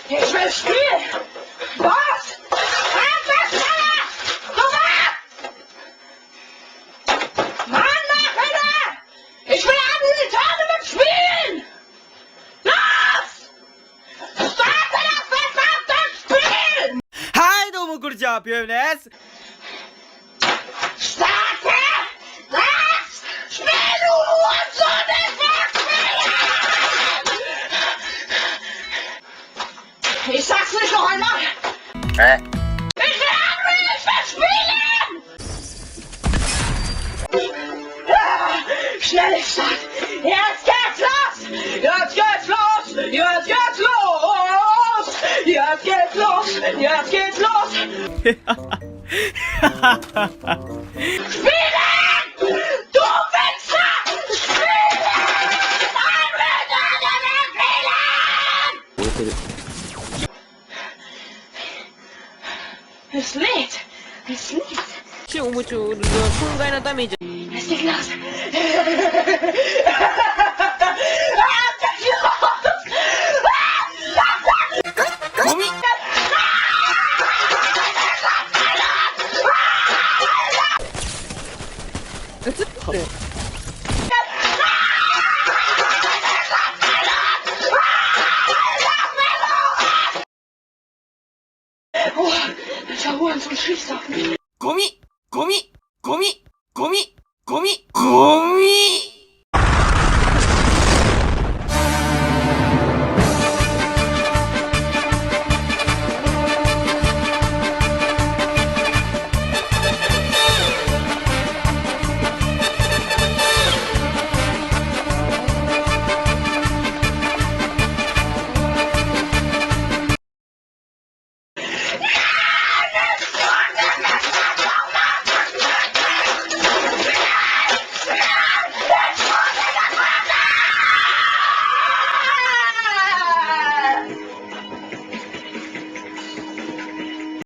Ich will spielen! Was? Mann, mach wieder! Ich will die Tage mit Spielen! Los! Starte das verdammte Spiel! はい、どうもこんにちは、ピューです。Starte das Spiel, du Hurensohn! Ich sag's nicht noch einmal! Hä? Ich will spielen! Schnelle Start! Jetzt geht's los! Jetzt geht's los! Jetzt geht's los! Jetzt geht's los! Jetzt geht's los! Spielen! Du Wichser! Spielen! Es lädt! Es lädt! おもちゃは損害のダメージ。 Es geht los! Gummi! Was ist das denn? Oh, der Hurensohn schießt auf mich! Gummi! Gummi! Gummi! Gummi! Gummi! Gummi!